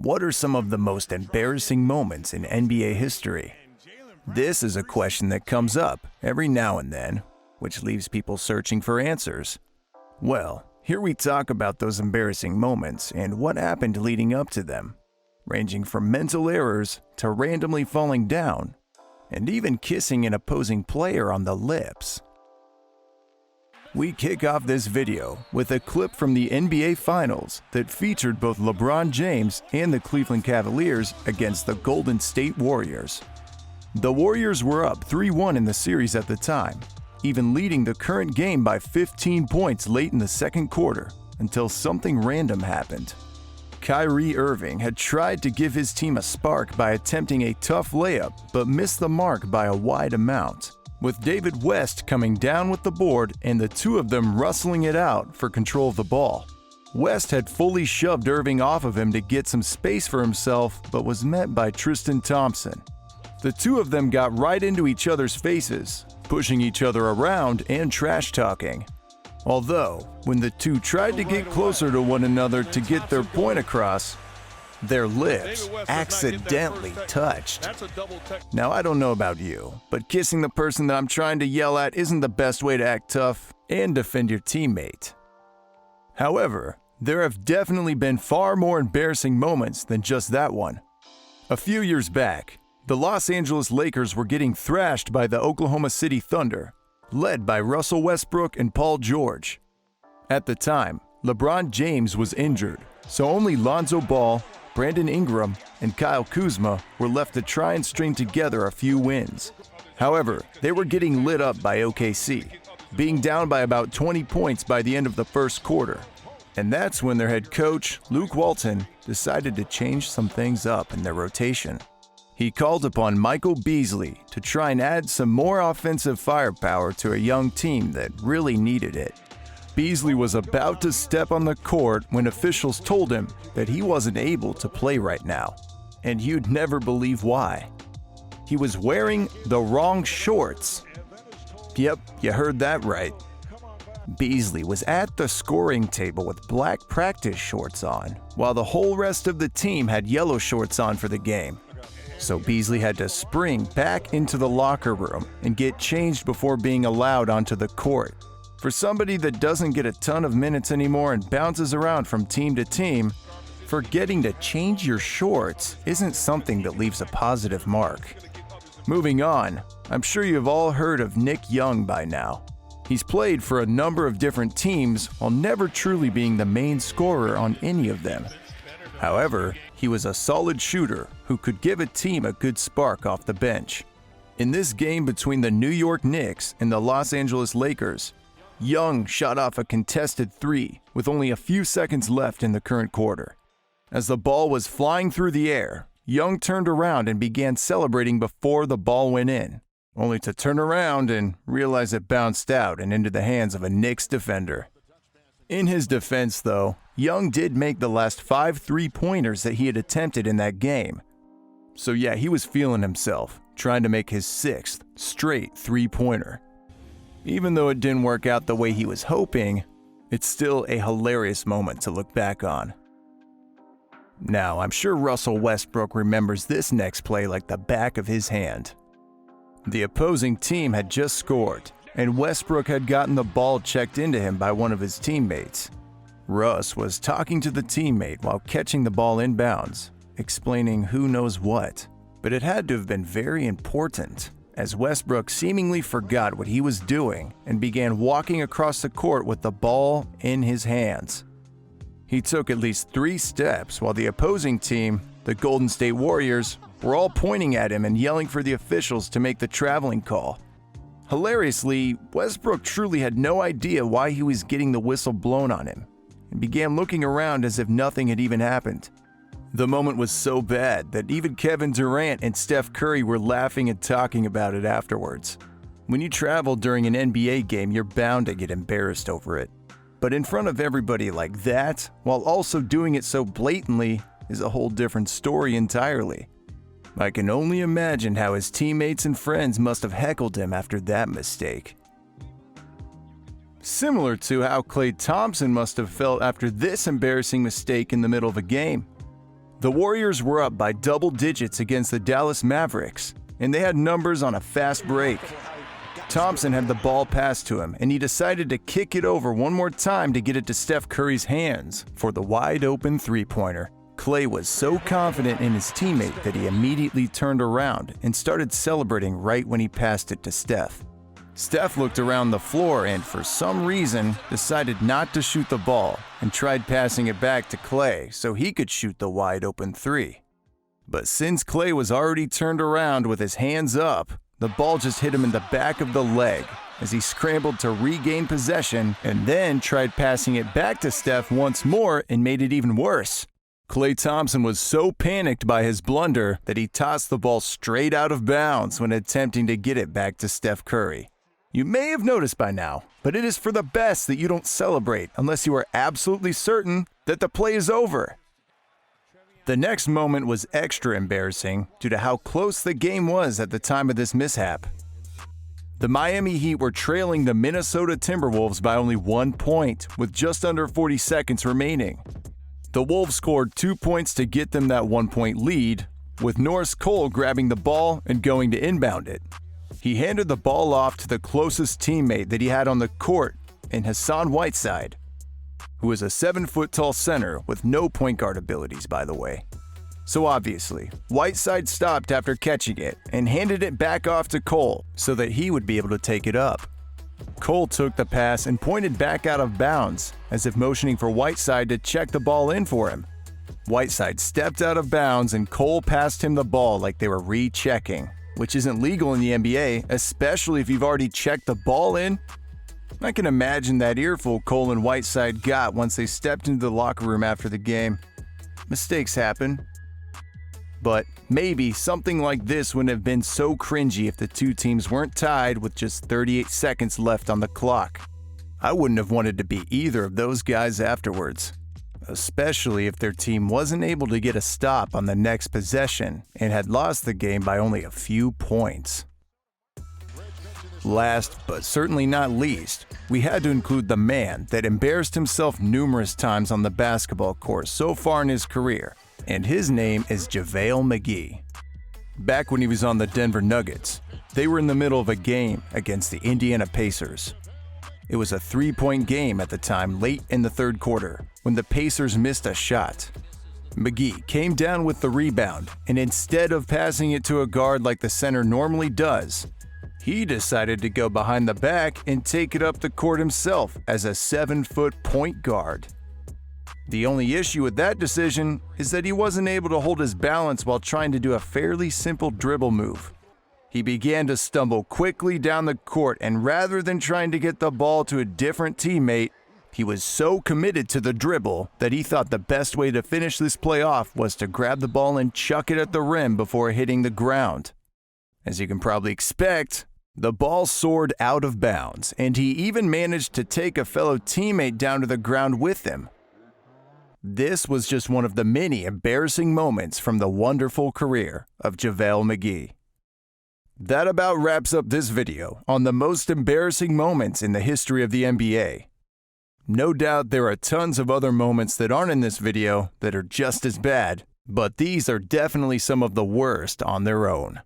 What are some of the most embarrassing moments in NBA history? This is a question that comes up every now and then, which leaves people searching for answers. Well, here we talk about those embarrassing moments and what happened leading up to them, ranging from mental errors to randomly falling down, and even kissing an opposing player on the lips. We kick off this video with a clip from the NBA Finals that featured both LeBron James and the Cleveland Cavaliers against the Golden State Warriors. The Warriors were up 3-1 in the series at the time, even leading the current game by 15 points late in the second quarter, until something random happened. Kyrie Irving had tried to give his team a spark by attempting a tough layup, but missed the mark by a wide amount, with David West coming down with the board and the two of them wrestling it out for control of the ball. West had fully shoved Irving off of him to get some space for himself, but was met by Tristan Thompson. The two of them got right into each other's faces, pushing each other around and trash-talking. Although, when the two tried to get closer to one another to get their point across, their lips accidentally touched. Now, I don't know about you, but kissing the person that I'm trying to yell at isn't the best way to act tough and defend your teammate. However, there have definitely been far more embarrassing moments than just that one. A few years back, the Los Angeles Lakers were getting thrashed by the Oklahoma City Thunder, led by Russell Westbrook and Paul George. At the time, LeBron James was injured, so only Lonzo Ball, Brandon Ingram, and Kyle Kuzma were left to try and string together a few wins. However, they were getting lit up by OKC, being down by about 20 points by the end of the first quarter. And that's when their head coach, Luke Walton, decided to change some things up in their rotation. He called upon Michael Beasley to try and add some more offensive firepower to a young team that really needed it. Beasley was about to step on the court when officials told him that he wasn't able to play right now, and you'd never believe why. He was wearing the wrong shorts. Yep, you heard that right. Beasley was at the scoring table with black practice shorts on, while the whole rest of the team had yellow shorts on for the game. So Beasley had to spring back into the locker room and get changed before being allowed onto the court. For somebody that doesn't get a ton of minutes anymore and bounces around from team to team, forgetting to change your shorts isn't something that leaves a positive mark. Moving on, I'm sure you've all heard of Nick Young by now. He's played for a number of different teams while never truly being the main scorer on any of them. However, he was a solid shooter who could give a team a good spark off the bench. In this game between the New York Knicks and the Los Angeles Lakers, Young shot off a contested three with only a few seconds left in the current quarter. As the ball was flying through the air, Young turned around and began celebrating before the ball went in, only to turn around and realize it bounced out and into the hands of a Knicks defender. In his defense, though, Young did make the last 5 three-pointers that he had attempted in that game. So yeah, he was feeling himself, trying to make his 6th straight three-pointer. Even though it didn't work out the way he was hoping, it's still a hilarious moment to look back on. Now, I'm sure Russell Westbrook remembers this next play like the back of his hand. The opposing team had just scored, and Westbrook had gotten the ball checked into him by one of his teammates. Russ was talking to the teammate while catching the ball inbounds, explaining who knows what, but it had to have been very important, as Westbrook seemingly forgot what he was doing and began walking across the court with the ball in his hands. He took at least 3 steps while the opposing team, the Golden State Warriors, were all pointing at him and yelling for the officials to make the traveling call. Hilariously, Westbrook truly had no idea why he was getting the whistle blown on him and began looking around as if nothing had even happened. The moment was so bad that even Kevin Durant and Steph Curry were laughing and talking about it afterwards. When you travel during an NBA game, you're bound to get embarrassed over it. But in front of everybody like that, while also doing it so blatantly, is a whole different story entirely. I can only imagine how his teammates and friends must have heckled him after that mistake. Similar to how Klay Thompson must have felt after this embarrassing mistake in the middle of a game. The Warriors were up by double digits against the Dallas Mavericks, and they had numbers on a fast break. Thompson had the ball passed to him, and he decided to kick it over one more time to get it to Steph Curry's hands for the wide-open three-pointer. Klay was so confident in his teammate that he immediately turned around and started celebrating right when he passed it to Steph. Steph looked around the floor and, for some reason, decided not to shoot the ball and tried passing it back to Klay so he could shoot the wide-open three. But since Klay was already turned around with his hands up, the ball just hit him in the back of the leg as he scrambled to regain possession and then tried passing it back to Steph once more and made it even worse. Klay Thompson was so panicked by his blunder that he tossed the ball straight out of bounds when attempting to get it back to Steph Curry. You may have noticed by now, but it is for the best that you don't celebrate unless you are absolutely certain that the play is over. The next moment was extra embarrassing due to how close the game was at the time of this mishap. The Miami Heat were trailing the Minnesota Timberwolves by only 1 point with just under 40 seconds remaining. The Wolves scored 2 points to get them that 1-point lead, with Norris Cole grabbing the ball and going to inbound it. He handed the ball off to the closest teammate that he had on the court in Hassan Whiteside, who is a 7-foot-tall center with no point guard abilities, by the way. So obviously, Whiteside stopped after catching it and handed it back off to Cole so that he would be able to take it up. Cole took the pass and pointed back out of bounds, as if motioning for Whiteside to check the ball in for him. Whiteside stepped out of bounds and Cole passed him the ball like they were rechecking, which isn't legal in the NBA, especially if you've already checked the ball in. I can imagine that earful Cole and Whiteside got once they stepped into the locker room after the game. Mistakes happen. But maybe something like this wouldn't have been so cringy if the two teams weren't tied with just 38 seconds left on the clock. I wouldn't have wanted to be either of those guys afterwards, especially if their team wasn't able to get a stop on the next possession and had lost the game by only a few points. Last, but certainly not least, we had to include the man that embarrassed himself numerous times on the basketball court so far in his career, and his name is JaVale McGee. Back when he was on the Denver Nuggets, they were in the middle of a game against the Indiana Pacers. It was a 3-point game at the time late in the third quarter when the Pacers missed a shot. McGee came down with the rebound, and instead of passing it to a guard like the center normally does, he decided to go behind the back and take it up the court himself as a 7-foot point guard. The only issue with that decision is that he wasn't able to hold his balance while trying to do a fairly simple dribble move. He began to stumble quickly down the court, and rather than trying to get the ball to a different teammate, he was so committed to the dribble that he thought the best way to finish this play off was to grab the ball and chuck it at the rim before hitting the ground. As you can probably expect, the ball soared out of bounds, and he even managed to take a fellow teammate down to the ground with him. This was just one of the many embarrassing moments from the wonderful career of JaVale McGee. That about wraps up this video on the most embarrassing moments in the history of the NBA. No doubt there are tons of other moments that aren't in this video that are just as bad, but these are definitely some of the worst on their own.